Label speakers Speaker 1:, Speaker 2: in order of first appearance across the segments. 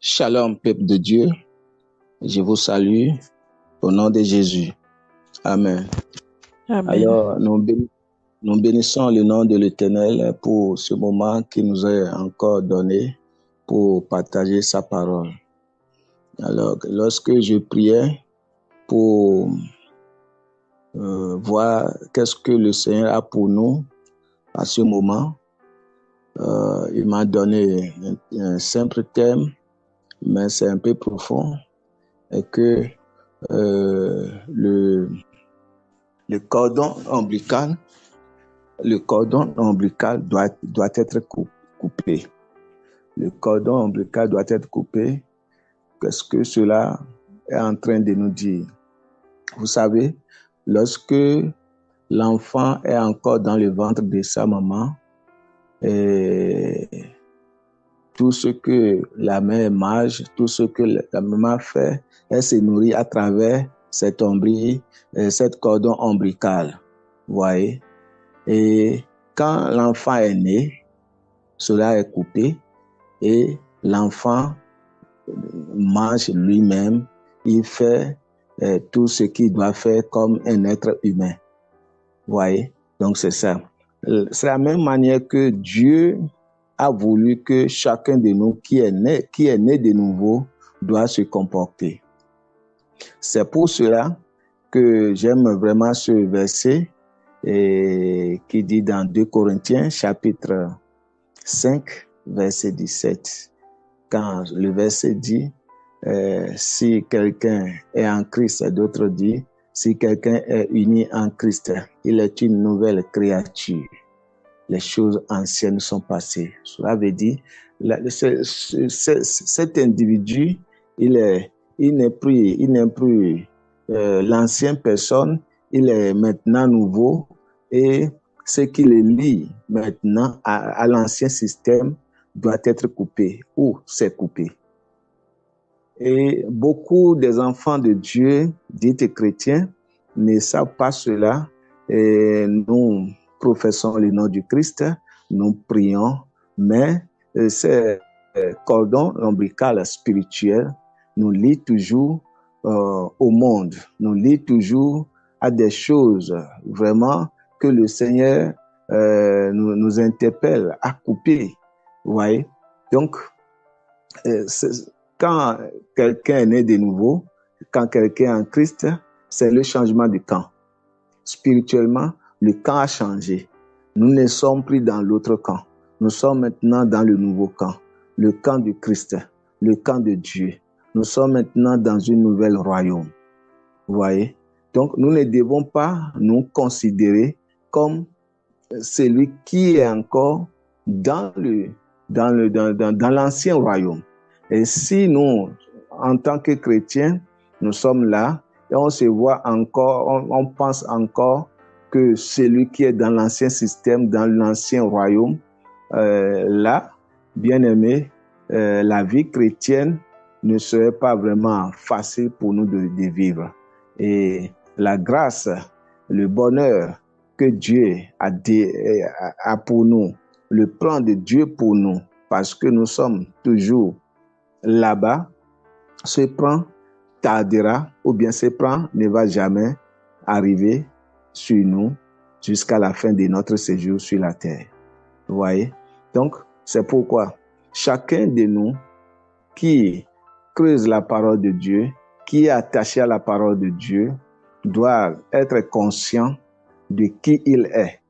Speaker 1: Shalom, peuple de Dieu. Je vous salue au nom de Jésus. Amen.
Speaker 2: Amen.
Speaker 1: Alors, nous bénissons le nom de l'Éternel pour ce moment qu'il nous a encore donné pour partager sa parole. Alors, lorsque je priais pour voir qu'est-ce que le Seigneur a pour nous à ce moment, il m'a donné un simple thème, mais c'est un peu profond, et que le cordon ombilical doit être coupé. Le cordon ombilical doit être coupé. Qu'est-ce que cela est en train de nous dire? Vous savez, lorsque l'enfant est encore dans le ventre de sa maman, et tout ce que la mère mange, tout ce que la maman fait, elle se nourrit à travers cet cordon ombilical. Vous voyez? Et quand l'enfant est né, cela est coupé et l'enfant mange lui-même, il fait tout ce qu'il doit faire comme un être humain. Vous voyez? Donc c'est ça. C'est la même manière que Dieu a voulu que chacun de nous qui est né de nouveau doit se comporter. C'est pour cela que j'aime vraiment ce verset qui dit dans 2 Corinthiens chapitre 5 verset 17. Quand le verset dit si quelqu'un est en Christ, d'autres disent si quelqu'un est uni en Christ, il est une nouvelle créature. Les choses anciennes sont passées. Cela veut dire cet individu, il n'est plus l'ancienne personne, il est maintenant nouveau et ce qui le lie maintenant à l'ancien système doit être coupé ou c'est coupé. Et beaucoup des enfants de Dieu, dits chrétiens, ne savent pas cela et nous professons le nom du Christ, nous prions, mais ces cordons ombilical spirituels nous lient toujours au monde, nous lient toujours à des choses vraiment que le Seigneur nous interpelle à couper. Vous voyez? Donc, quand quelqu'un est né de nouveau, quand quelqu'un est en Christ, c'est le changement du camp. Spirituellement, le camp a changé. Nous ne sommes plus dans l'autre camp. Nous sommes maintenant dans le nouveau camp, le camp du Christ, le camp de Dieu. Nous sommes maintenant dans une nouvelle royaume. Vous voyez? Donc, nous ne devons pas nous considérer comme celui qui est encore dans l'ancien royaume. Et si nous, en tant que chrétiens, nous sommes là et on se voit encore, on pense encore que celui qui est dans l'ancien système, dans l'ancien royaume, là, bien aimé, la vie chrétienne ne serait pas vraiment facile pour nous de vivre. Et la grâce, le bonheur que Dieu a pour nous, le plan de Dieu pour nous, parce que nous sommes toujours là-bas, ce plan tardera ou bien ce plan ne va jamais arriver sur nous jusqu'à la fin de notre séjour sur la terre. Vous voyez? Donc, c'est pourquoi chacun de nous qui creuse la parole de Dieu, qui est attaché à la parole de Dieu, doit être conscient de qui il est.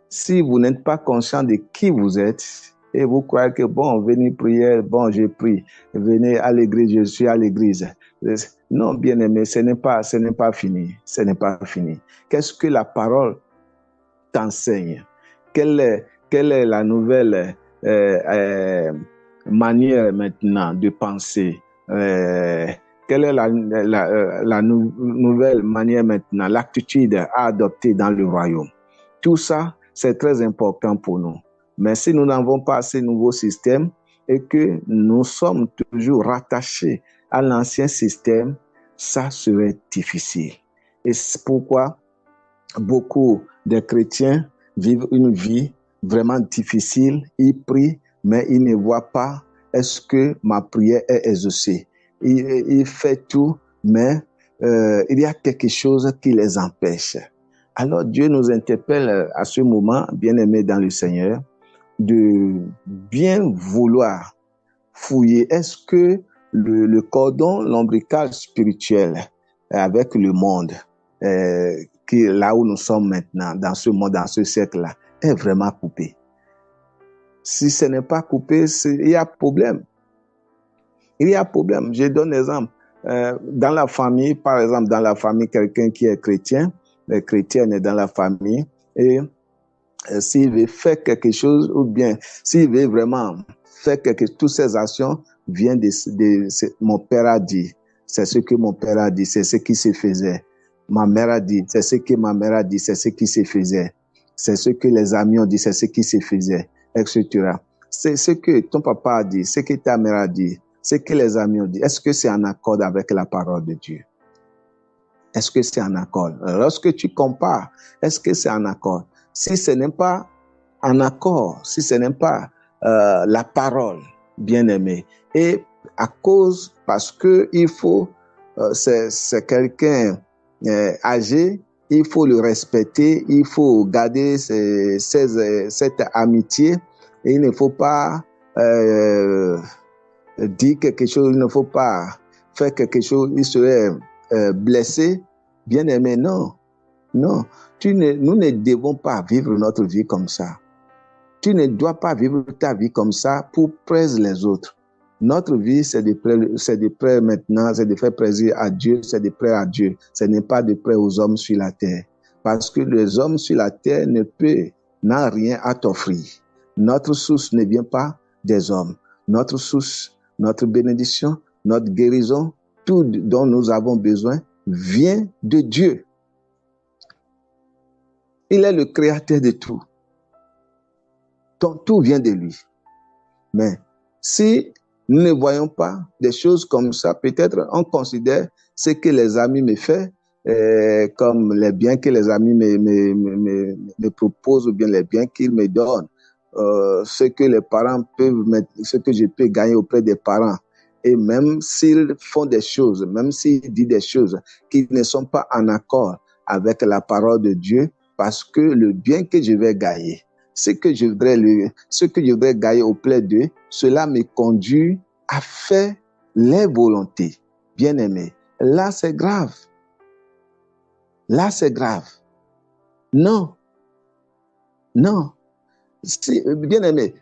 Speaker 1: Si vous n'êtes pas conscient de qui vous êtes, et vous croyez que, bon, venez prier, bon, je prie, venez à l'église, je suis à l'église. Non, bien aimé, ce n'est pas fini. Ce n'est pas fini. Qu'est-ce que la parole t'enseigne? Quelle est la nouvelle manière maintenant de penser? Quelle est la nouvelle manière maintenant, l'attitude à adopter dans le royaume? Tout ça, c'est très important pour nous. Mais si nous n'avons pas ce nouveau système et que nous sommes toujours rattachés à l'ancien système, ça serait difficile. Et c'est pourquoi beaucoup de chrétiens vivent une vie vraiment difficile. Ils prient, mais ils ne voient pas est-ce que ma prière est exaucée? Il fait tout, mais il y a quelque chose qui les empêche. Alors Dieu nous interpelle à ce moment, bien-aimés dans le Seigneur, de bien vouloir fouiller. Est-ce que le cordon lombrical spirituel avec le monde, qui est là où nous sommes maintenant, dans ce monde, dans ce siècle-là, est vraiment coupé? Si ce n'est pas coupé, il y a problème. Il y a problème. Je donne un exemple. Dans la famille, par exemple, dans la famille, quelqu'un qui est chrétien, le chrétien est dans la famille, et s'il veut faire quelque chose, ou bien s'il veut vraiment faire quelque chose, toutes ces actions viennent de mon père a dit. C'est ce que mon père a dit, c'est ce qui se faisait. Ma mère a dit, c'est ce que ma mère a dit, c'est ce qui se faisait. C'est ce que les amis ont dit, c'est ce qui se faisait, etc. C'est ce que ton papa a dit, ce que ta mère a dit, ce que les amis ont dit. Est-ce que c'est en accord avec la parole de Dieu? Est-ce que c'est en accord? Lorsque tu compares, est-ce que c'est en accord? Si ce n'est pas en accord, si ce n'est pas la parole, bien-aimé, et à cause, parce que il faut, c'est quelqu'un âgé, il faut le respecter, il faut garder cette amitié, et il ne faut pas dire quelque chose, il ne faut pas faire quelque chose, il serait blessé. Bien-aimé, non, non. Nous ne devons pas vivre notre vie comme ça. Tu ne dois pas vivre ta vie comme ça pour plaire les autres. Notre vie, c'est de plaire maintenant, c'est de faire plaisir à Dieu, c'est de plaire à Dieu. Ce n'est pas de plaire aux hommes sur la terre. Parce que les hommes sur la terre n'ont rien à t'offrir. Notre source ne vient pas des hommes. Notre source, notre bénédiction, notre guérison, tout dont nous avons besoin vient de Dieu. Il est le créateur de tout. Donc, tout vient de lui. Mais si nous ne voyons pas des choses comme ça, peut-être on considère ce que les amis me font comme les biens que les amis me proposent ou bien les biens qu'ils me donnent. Ce que les parents peuvent mettre, ce que je peux gagner auprès des parents. Et même s'ils font des choses, même s'ils disent des choses qui ne sont pas en accord avec la parole de Dieu, parce que le bien que je vais gagner, ce que je voudrais gagner auprès d'eux, cela me conduit à faire les volontés. Bien-aimé, là c'est grave. Là c'est grave. Non. Non. Bien-aimé,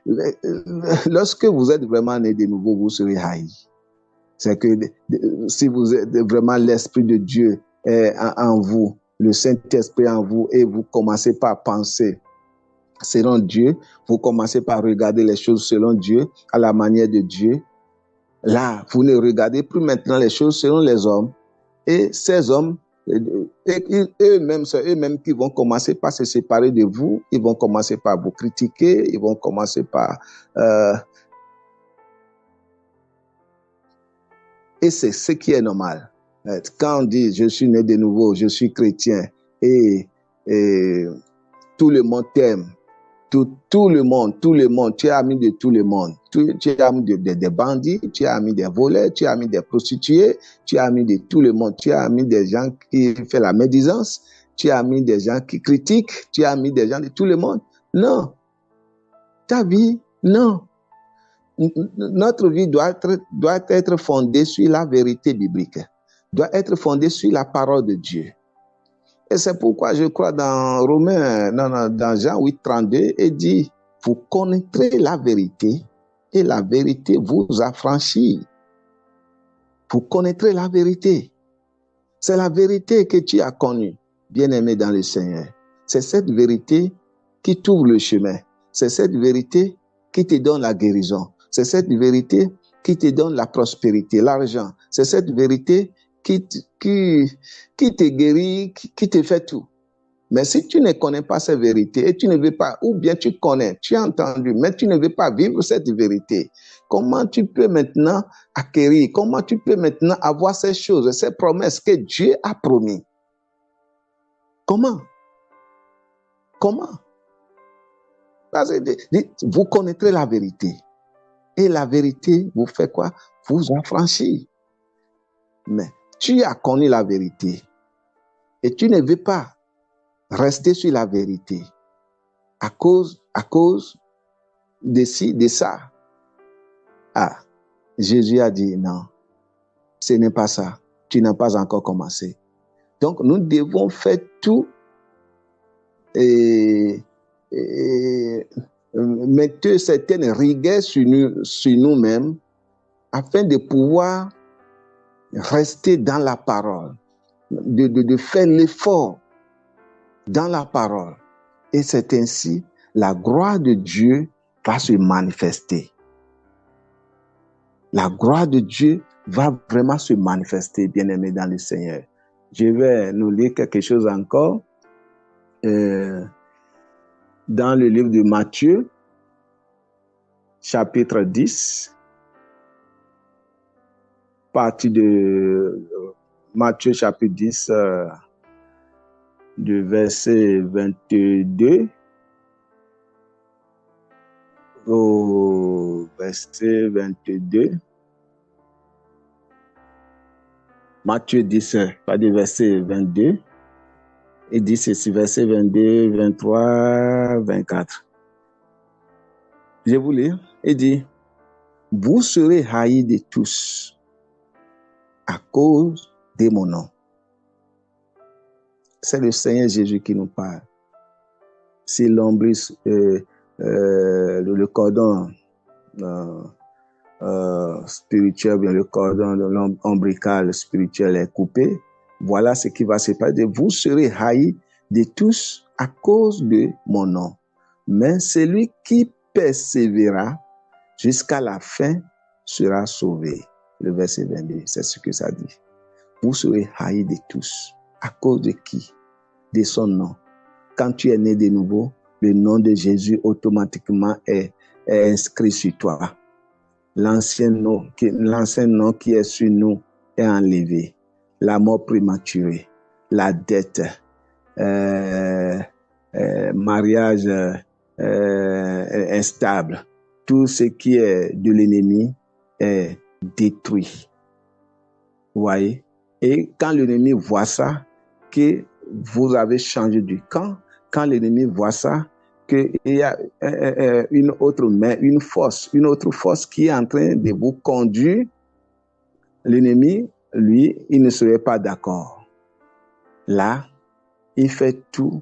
Speaker 1: lorsque vous êtes vraiment né de nouveau, vous serez haï. C'est que si vous êtes vraiment l'Esprit de Dieu en vous, le Saint-Esprit en vous, et vous commencez par penser selon Dieu, vous commencez par regarder les choses selon Dieu, à la manière de Dieu. Là, vous ne regardez plus maintenant les choses selon les hommes. Et ces hommes, eux-mêmes, c'est eux-mêmes qui vont commencer par se séparer de vous. Ils vont commencer par vous critiquer. Ils vont commencer par... Et c'est ce qui est normal. Quand on dit « je suis né de nouveau, je suis chrétien » et tout le monde t'aime, tout le monde, tu es ami de tout le monde. Tu es ami des bandits, tu es ami des voleurs, tu es ami des prostituées, tu es ami de tout le monde, tu es ami des gens qui font la médisance, tu es ami des gens qui critiquent, tu es ami des gens de tout le monde. Non. Ta vie, non. Notre vie doit être fondée sur la vérité biblique, doit être fondée sur la parole de Dieu. Et c'est pourquoi je crois dans dans Jean 8, 32, il dit, vous connaîtrez la vérité et la vérité vous affranchit. Vous connaîtrez la vérité. C'est la vérité que tu as connue, bien-aimé dans le Seigneur. C'est cette vérité qui t'ouvre le chemin. C'est cette vérité qui te donne la guérison. C'est cette vérité qui te donne la prospérité, l'argent. C'est cette vérité qui te guérit, qui te fait tout. Mais si tu ne connais pas cette vérité et tu ne veux pas, ou bien tu connais, tu as entendu, mais tu ne veux pas vivre cette vérité, comment tu peux maintenant acquérir, comment tu peux maintenant avoir ces choses, ces promesses que Dieu a promis? Comment? Parce que vous connaîtrez la vérité. Et la vérité vous fait quoi? Vous affranchit. Mais tu as connu la vérité et tu ne veux pas rester sur la vérité à cause de ci, de ça. Ah, Jésus a dit non, ce n'est pas ça. Tu n'as pas encore commencé. Donc, nous devons faire tout et mettre certaines rigueurs sur nous-mêmes afin de pouvoir rester dans la parole, de faire l'effort dans la parole. Et c'est ainsi la gloire de Dieu va se manifester. La gloire de Dieu va vraiment se manifester, bien-aimés dans le Seigneur. Je vais nous lire quelque chose encore dans le livre de Matthieu, chapitre 10, partie de Matthieu chapitre 10, du verset 22 au verset 22. Matthieu 10, pas du verset 22. Il dit ceci, verset 22, 23, 24. Je vous lis. Il dit, vous serez haïs de tous à cause de mon nom. C'est le Seigneur Jésus qui nous parle. Si l'ombric, le cordon spirituel, bien le cordon ombilical spirituel est coupé, voilà ce qui va se passer. Vous serez haïs de tous à cause de mon nom. Mais celui qui persévérera jusqu'à la fin sera sauvé. Le verset 22, c'est ce que ça dit. Vous serez haïs de tous. À cause de qui? De son nom. Quand tu es né de nouveau, le nom de Jésus automatiquement est inscrit sur toi. L'ancien nom qui est sur nous est enlevé. La mort prématurée, la dette, mariage instable, tout ce qui est de l'ennemi est détruit. Vous voyez? Et quand l'ennemi voit ça, que vous avez changé du camp, quand l'ennemi voit ça, qu'il y a une autre force qui est en train de vous conduire, l'ennemi, lui, il ne serait pas d'accord. Là, il fait tout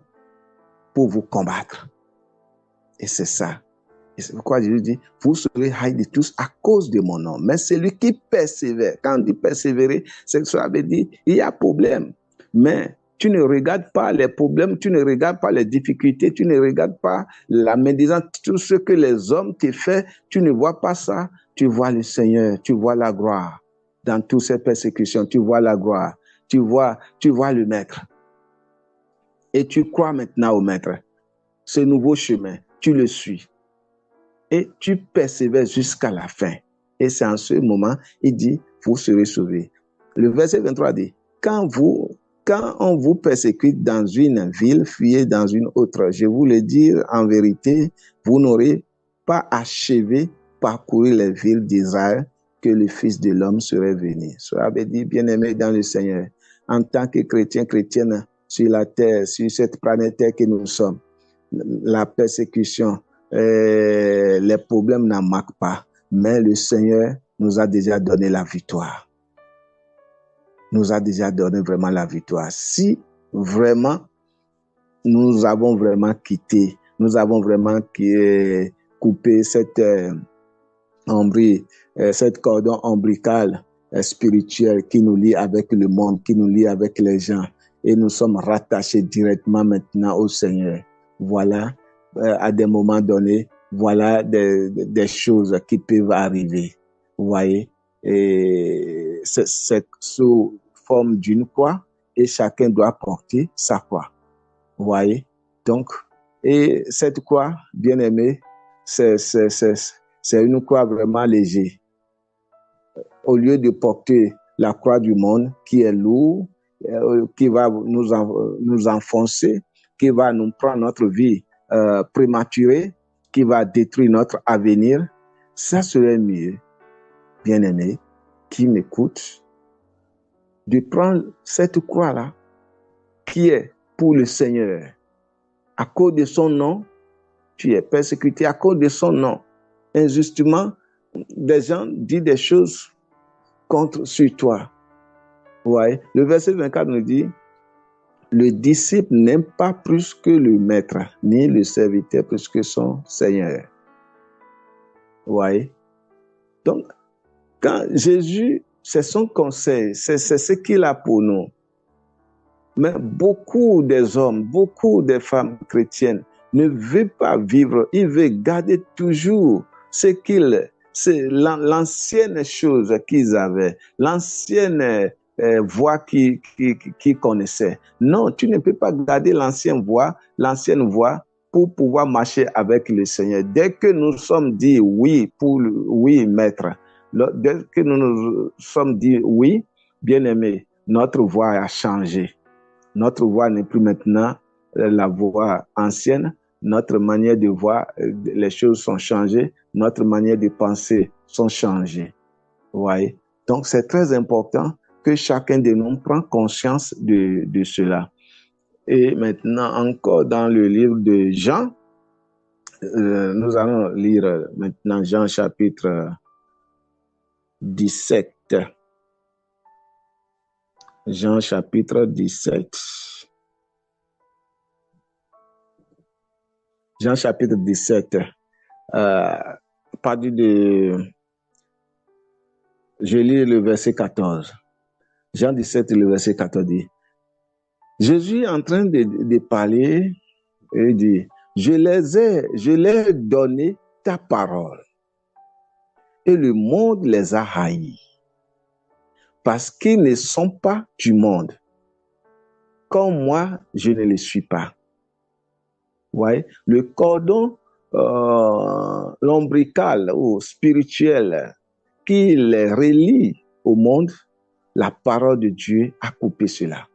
Speaker 1: pour vous combattre. Et c'est ça. Et c'est pourquoi Jésus dit, vous serez haïs de tous à cause de mon nom. Mais celui qui persévère, quand on dit persévérer, ça veut dire, il y a problème. Mais tu ne regardes pas les problèmes, tu ne regardes pas les difficultés, tu ne regardes pas la médisance, tout ce que les hommes te font, tu ne vois pas ça, tu vois le Seigneur, tu vois la gloire. Dans toutes ces persécutions, tu vois la gloire, tu vois le Maître. Et tu crois maintenant au Maître. Ce nouveau chemin, tu le suis. Et tu persévères jusqu'à la fin. Et c'est en ce moment, il dit, vous serez sauvés. Le verset 23 dit, quand on vous persécute dans une ville, fuyez dans une autre. Je vous le dis en vérité, vous n'aurez pas achevé parcourir les villes d'Israël que le Fils de l'homme serait venu. Cela veut dire, bien-aimé dans le Seigneur, en tant que chrétienne sur la terre, sur cette planète terre que nous sommes, la persécution, les problèmes n'en manquent pas, mais le Seigneur nous a déjà donné la victoire. Nous a déjà donné vraiment la victoire. Si vraiment nous avons vraiment quitté, nous avons vraiment coupé cette cordon ombilical spirituel qui nous lie avec le monde, qui nous lie avec les gens, et nous sommes rattachés directement maintenant au Seigneur. Voilà, à des moments donnés, voilà des choses qui peuvent arriver. Vous voyez, et c'est sous forme d'une croix, et chacun doit porter sa croix. Vous voyez, donc, et cette croix, bien aimée, c'est une croix vraiment légère. Au lieu de porter la croix du monde qui est lourde, qui va nous enfoncer, qui va nous prendre notre vie prématurée, qui va détruire notre avenir, Ça serait mieux, bien-aimé, qui m'écoute, de prendre cette croix-là, qui est pour le Seigneur. À cause de son nom, tu es persécuté. À cause de son nom, injustement, des gens disent des choses contre sur toi. Ouais. Le verset 24 nous dit, le disciple n'aime pas plus que le maître, ni le serviteur plus que son Seigneur. Ouais. Donc, quand Jésus, c'est son conseil, c'est ce qu'il a pour nous. Mais beaucoup des hommes, beaucoup des femmes chrétiennes ne veulent pas vivre, ils veulent garder toujours c'est l'ancienne chose qu'ils avaient, l'ancienne voie qu'ils connaissaient. Non, tu ne peux pas garder l'ancienne voie pour pouvoir marcher avec le Seigneur. Dès que nous sommes dit oui, oui, maître, dès que nous nous sommes dit oui, bien-aimé, notre voie a changé. Notre voie n'est plus maintenant la voie ancienne. Notre manière de voir, les choses sont changées. Notre manière de penser sont changées. Ouais. Donc, c'est très important que chacun de nous prenne conscience de cela. Et maintenant, encore dans le livre de Jean, nous allons lire maintenant Jean chapitre 17. Jean chapitre 17. Jean chapitre 17, je lis le verset 14. Jean 17, le verset 14 dit, Jésus est en train de parler et dit, je leur ai donné ta parole et le monde les a haïs parce qu'ils ne sont pas du monde, comme moi je ne le suis pas. Ouais, le cordon lombrical ou spirituel qui les relie au monde, la parole de Dieu a coupé cela.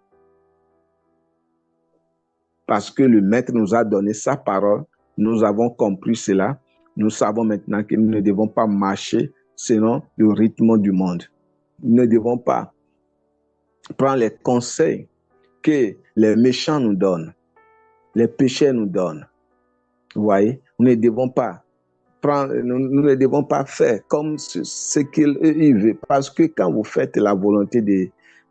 Speaker 1: Parce que le Maître nous a donné sa parole, nous avons compris cela, nous savons maintenant que nous ne devons pas marcher selon le rythme du monde. Nous ne devons pas prendre les conseils que les méchants nous donnent, les pécheurs nous donnent. Vous voyez, nous ne devons pas faire comme ce qu'ils veulent. Parce que quand vous faites la volonté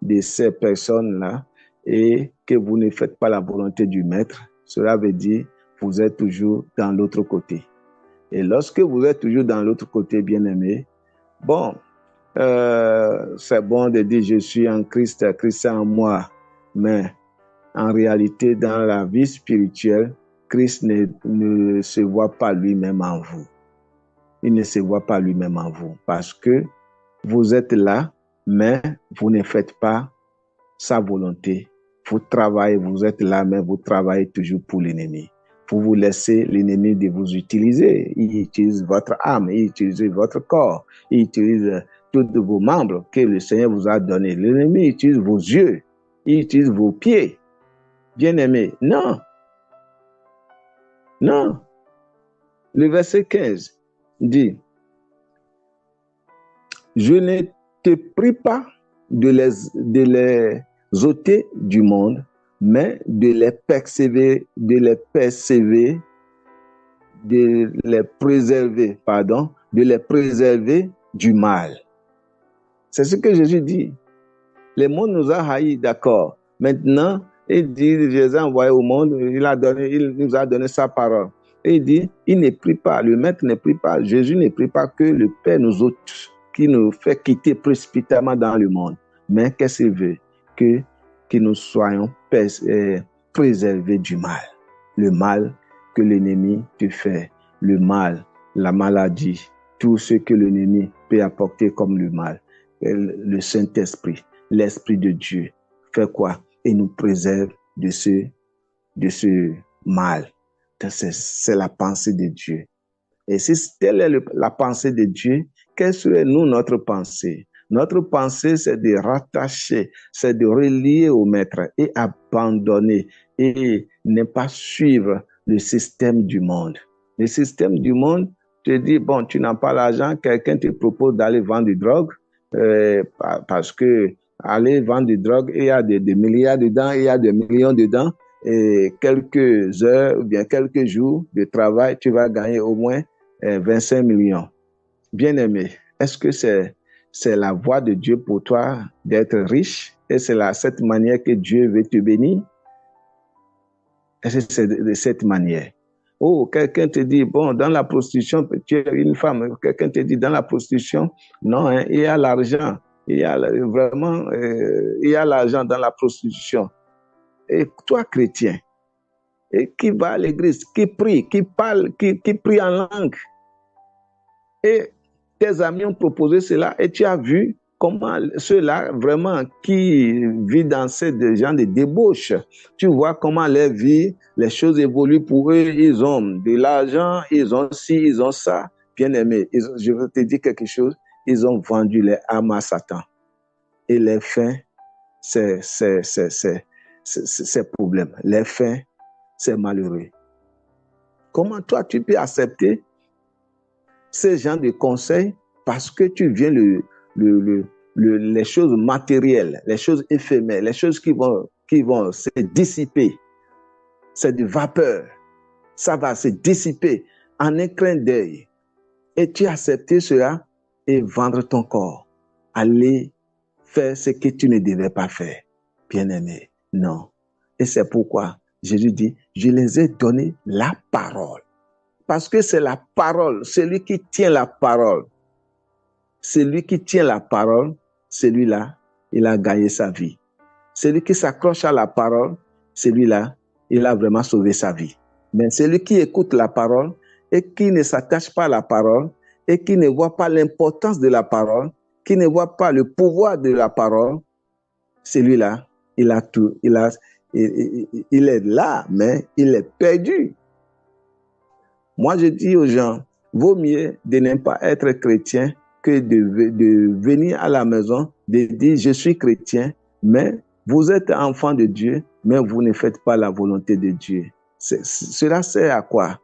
Speaker 1: de ces personnes-là et que vous ne faites pas la volonté du Maître, cela veut dire que vous êtes toujours dans l'autre côté. Et lorsque vous êtes toujours dans l'autre côté, bien-aimé, bon, c'est bon de dire je suis en Christ, Christ est en moi, mais en réalité, dans la vie spirituelle, Christ ne se voit pas lui-même en vous. Il ne se voit pas lui-même en vous parce que vous êtes là, mais vous ne faites pas sa volonté. Vous travaillez, vous êtes là, mais vous travaillez toujours pour l'ennemi. Vous laissez l'ennemi de vous utiliser. Il utilise votre âme, il utilise votre corps, il utilise tous vos membres que le Seigneur vous a donnés. L'ennemi utilise vos yeux, il utilise vos pieds. Bien-aimé, non. Non. Le verset 15 dit, je ne te prie pas de les ôter du monde, mais de les préserver du mal. C'est ce que Jésus dit. Le monde nous a haïs, d'accord. Maintenant, il dit, Jésus a envoyé au monde, il nous a donné sa parole. Et il dit, il ne prie pas, le Maître ne prie pas, Jésus ne prie pas que le Père nous ôte, qui nous fait quitter précipitamment dans le monde. Mais qu'est-ce qu'il veut? Que nous soyons préservés du mal. Le mal que l'ennemi te fait, le mal, la maladie, tout ce que l'ennemi peut apporter comme le mal. Le Saint-Esprit, l'Esprit de Dieu, fait quoi? Et nous préserve de ce mal. C'est la pensée de Dieu. Et si telle est la pensée de Dieu, quelle serait notre pensée? Notre pensée, c'est de rattacher, c'est de relier au Maître et abandonner et ne pas suivre le système du monde. Le système du monde te dis, bon, tu n'as pas l'argent, quelqu'un te propose d'aller vendre du drogue, parce que aller vendre du drogue, il y a des milliards dedans, il y a des millions dedans, et quelques heures ou bien quelques jours de travail, tu vas gagner au moins 25 millions. Bien-aimé, est-ce que c'est la voie de Dieu pour toi d'être riche? Et c'est cette manière que Dieu veut te bénir? Est-ce que c'est de cette manière? Oh, quelqu'un te dit, bon, dans la prostitution, tu es une femme, quelqu'un te dit, dans la prostitution, non, hein, il y a l'argent, il y a vraiment, il y a l'argent dans la prostitution. Et toi, chrétien, et qui va à l'église, qui prie, qui parle, qui prie en langue, et tes amis ont proposé cela, et tu as vu comment ceux-là, vraiment, qui vivent dans ces gens de débauche, tu vois comment leur vie, les choses évoluent pour eux, ils ont de l'argent, ils ont ci, ils ont ça. Bien-aimé, je veux te dire quelque chose, ils ont vendu les âmes à Satan. Et les fins, c'est problème. Les fins, c'est malheureux. Comment toi, tu peux accepter ces gens de conseils parce que tu viens les choses matérielles, les choses éphémères, les choses qui vont se dissiper. C'est de vapeur. Ça va se dissiper en un clin d'œil. Et tu acceptes cela et vendre ton corps. Aller faire ce que tu ne devais pas faire. Bien-aimé, non. Et c'est pourquoi Jésus dit, je les ai donné la parole. Parce que c'est la parole, celui qui tient la parole. Celui qui tient la parole, celui-là, il a gagné sa vie. Celui qui s'accroche à la parole, celui-là, il a vraiment sauvé sa vie. Mais celui qui écoute la parole et qui ne s'attache pas à la parole et qui ne voit pas l'importance de la parole, qui ne voit pas le pouvoir de la parole, celui-là, il a tout, il est là, mais il est perdu. Moi, je dis aux gens, vaut mieux de ne pas être chrétien que de venir à la maison, de dire, je suis chrétien, mais vous êtes enfant de Dieu, mais vous ne faites pas la volonté de Dieu. Cela sert à quoi?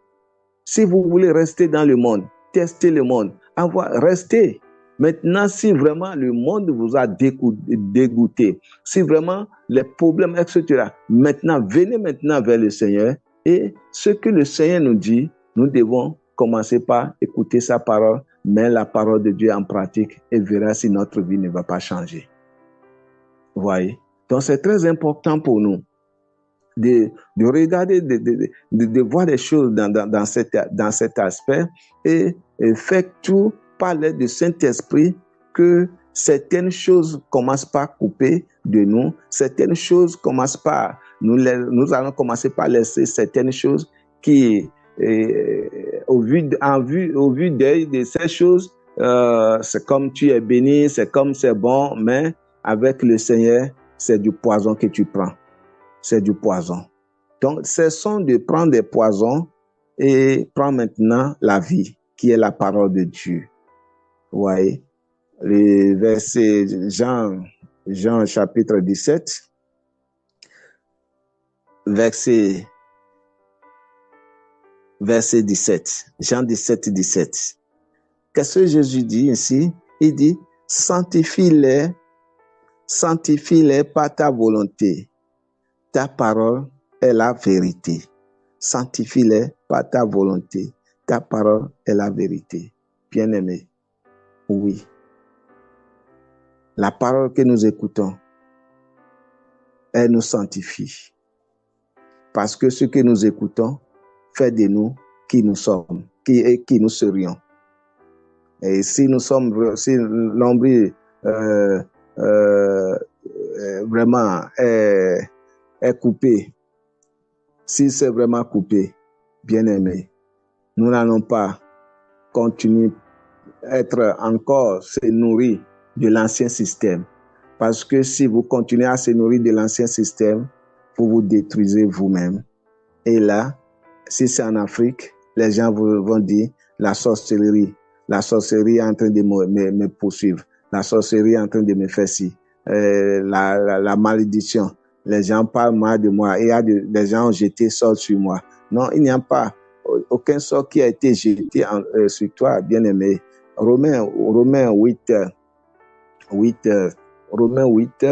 Speaker 1: Si vous voulez rester dans le monde, tester le monde, restez. Maintenant, si vraiment le monde vous a dégoûté, si vraiment les problèmes, etc., maintenant, venez maintenant vers le Seigneur et ce que le Seigneur nous dit, nous devons commencer par écouter sa parole, mais la parole de Dieu en pratique et verra si notre vie ne va pas changer. Vous voyez? Donc, c'est très important pour nous de regarder, de voir les choses dans cet aspect et faire tout par l'aide du Saint-Esprit que certaines choses commencent par couper de nous, certaines choses commencent par, nous allons commencer par laisser certaines choses qui, au vu d'œil de ces choses, c'est comme tu es béni, c'est comme c'est bon, mais avec le Seigneur, c'est du poison que tu prends. C'est du poison. Donc, cessons de prendre des poisons et prends maintenant la vie, qui est la parole de Dieu. Vous voyez, le verset Jean chapitre 17, verset 17. Jean 17, 17. Qu'est-ce que Jésus dit ici? Il dit, sanctifie-les par ta volonté. Ta parole est la vérité. Sanctifie-les par ta volonté. Ta parole est la vérité. Bien-aimé, oui. La parole que nous écoutons, elle nous sanctifie. Parce que ce que nous écoutons fait de nous qui nous sommes, qui nous serions. Et si nous sommes, si l'ombre vraiment est coupé, si c'est vraiment coupé, bien-aimé, nous n'allons pas continuer à être encore se nourrir de l'ancien système. Parce que si vous continuez à se nourrir de l'ancien système, vous vous détruisez vous-même. Et là, si c'est en Afrique, les gens vont dire la sorcellerie est en train de me poursuivre. La sorcellerie est en train de me faire ci. La malédiction. Les gens parlent mal de moi. Et des gens ont jeté sort sur moi. Non, il n'y a pas. aucun sort qui a été jeté sur toi, bien-aimé. Romains 8, Romains 8,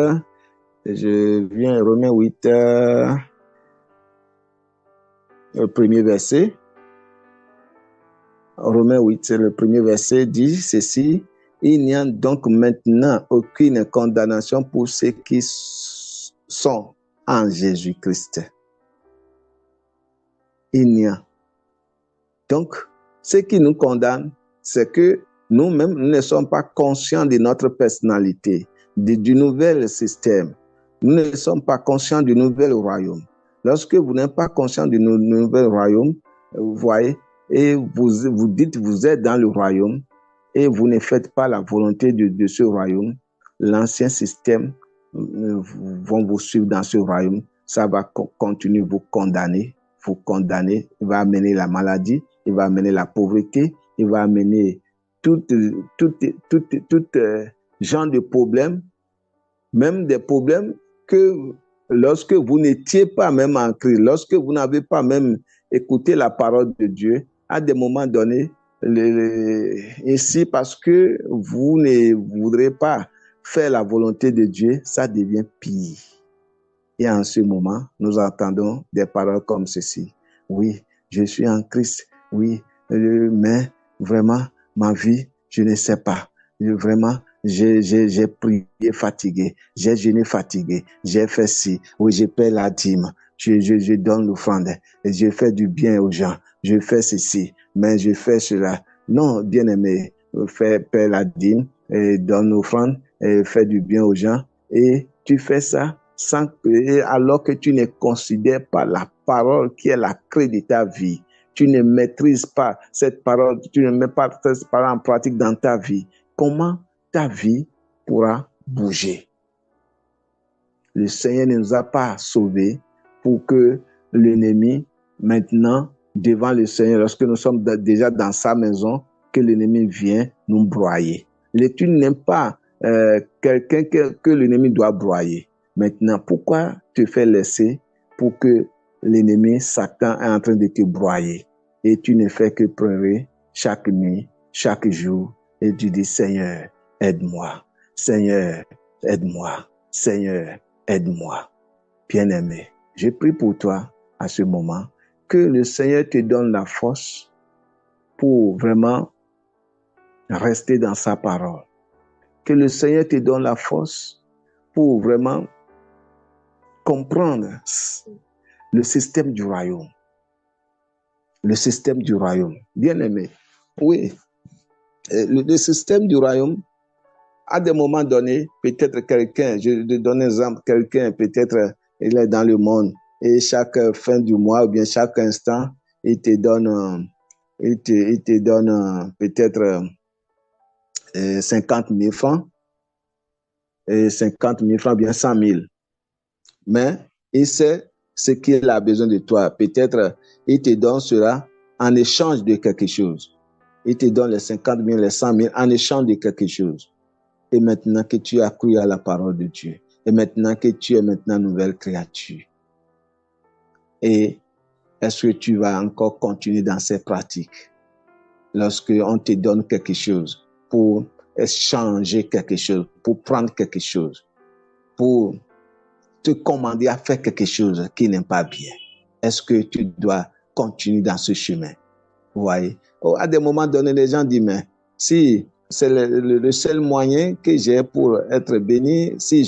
Speaker 1: je viens, Romains 8, le premier verset. Romains 8, le premier verset dit ceci: il n'y a donc maintenant aucune condamnation pour ceux qui sont en Jésus-Christ. Il n'y a. Donc, ce qui nous condamne, c'est que nous-mêmes, nous ne sommes pas conscients de notre personnalité, du nouvel système. Nous ne sommes pas conscients du nouvel royaume. Lorsque vous n'êtes pas conscient du nouvel royaume, vous voyez, et vous dites vous êtes dans le royaume et vous ne faites pas la volonté de ce royaume, l'ancien système vont vous suivre dans ce royaume. Ça va continuer vous condamner, il va amener la maladie, il va amener la pauvreté, il va amener tout genre de problèmes, même des problèmes que lorsque vous n'étiez pas même en Christ, lorsque vous n'avez pas même écouté la parole de Dieu, à des moments donnés, ici, parce que vous ne voudrez pas faire la volonté de Dieu, ça devient pire. Et en ce moment, nous entendons des paroles comme ceci. Oui, je suis en Christ. Oui, mais vraiment, ma vie, je ne sais pas. Vraiment, j'ai prié fatigué. J'ai jeûné fatigué. J'ai fait ci. Oui, je paie la dîme. Je donne l'offrande. Et je fais du bien aux gens. Je fais ceci. Mais je fais cela. Non, bien-aimé, paie la dîme, et donne l'offrande, et fais du bien aux gens. Et tu fais ça alors que tu ne considères pas la parole qui est la clé de ta vie. Tu ne maîtrises pas cette parole, tu ne mets pas cette parole en pratique dans ta vie. Comment ta vie pourra bouger? Le Seigneur ne nous a pas sauvés pour que l'ennemi, maintenant, devant le Seigneur, lorsque nous sommes déjà dans sa maison, que l'ennemi vient nous broyer. Tu n'aimes pas quelqu'un que l'ennemi doit broyer. Maintenant, pourquoi te faire laisser pour que l'ennemi, Satan, est en train de te broyer? Et tu ne fais que pleurer chaque nuit, chaque jour, et tu dis, Seigneur, aide-moi. Seigneur, aide-moi. Seigneur, aide-moi. Bien-aimé, je prie pour toi à ce moment, que le Seigneur te donne la force pour vraiment rester dans sa parole. Que le Seigneur te donne la force pour vraiment comprendre le système du royaume. Le système du royaume. Bien-aimé, oui, le système du royaume, à des moments donnés, peut-être quelqu'un, je te donne un exemple, quelqu'un, peut-être, il est dans le monde et chaque fin du mois ou bien chaque instant, il te donne peut-être 50 000 francs, et 50 000 francs, bien 100 000. Mais il sait ce qu'il a besoin de toi. Peut-être il te donne cela en échange de quelque chose. Il te donne les 50 000, les 100 000 en échange de quelque chose. Et maintenant que tu as cru à la parole de Dieu, et maintenant que tu es maintenant nouvelle créature, et est-ce que tu vas encore continuer dans ces pratiques lorsque on te donne quelque chose pour échanger quelque chose, pour prendre quelque chose, pour te commander à faire quelque chose qui n'est pas bien? Est-ce que tu dois continuer dans ce chemin? Vous voyez? À des moments donnés, les gens disent, mais si c'est le seul moyen que j'ai pour être béni, si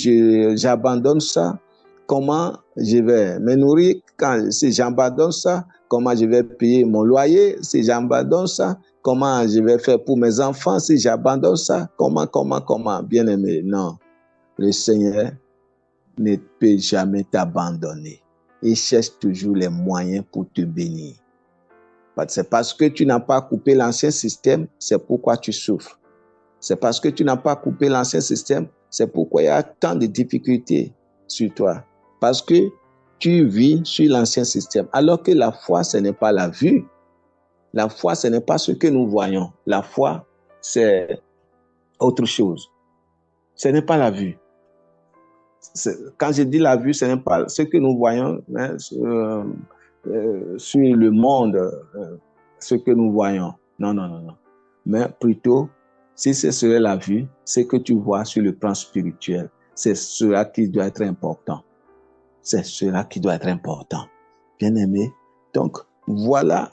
Speaker 1: j'abandonne ça, comment je vais me nourrir? Si j'abandonne ça, comment je vais payer mon loyer? Si j'abandonne ça, comment je vais faire pour mes enfants? Si j'abandonne ça, comment? Bien aimé, non. Le Seigneur ne peut jamais t'abandonner. Il cherche toujours les moyens pour te bénir. C'est parce que tu n'as pas coupé l'ancien système, c'est pourquoi tu souffres. C'est parce que tu n'as pas coupé l'ancien système, c'est pourquoi il y a tant de difficultés sur toi. Parce que tu vis sur l'ancien système. Alors que la foi, ce n'est pas la vue. La foi, ce n'est pas ce que nous voyons. La foi, c'est autre chose. Ce n'est pas la vue. Quand je dis la vue, ce n'est pas ce que nous voyons, hein, sur le monde, ce que nous voyons. Non. Mais plutôt, si ce serait la vue, c'est que tu vois sur le plan spirituel. C'est cela qui doit être important. C'est cela qui doit être important. Bien-aimé. Donc, voilà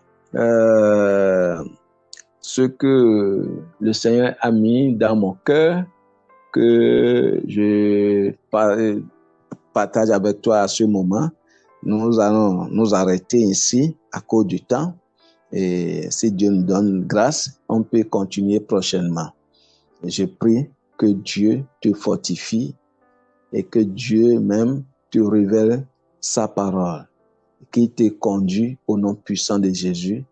Speaker 1: ce que le Seigneur a mis dans mon cœur, que je partage avec toi à ce moment. Nous allons nous arrêter ici à cause du temps. Et si Dieu nous donne grâce, on peut continuer prochainement. Je prie que Dieu te fortifie et que Dieu même te révèle sa parole, qui te conduit au nom puissant de Jésus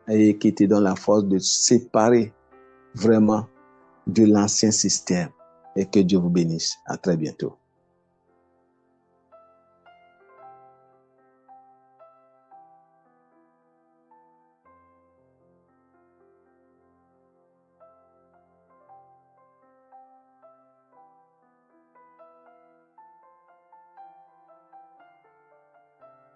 Speaker 1: et qui te donne la force de séparer vraiment de l'ancien système. Et que Dieu vous bénisse. À très bientôt.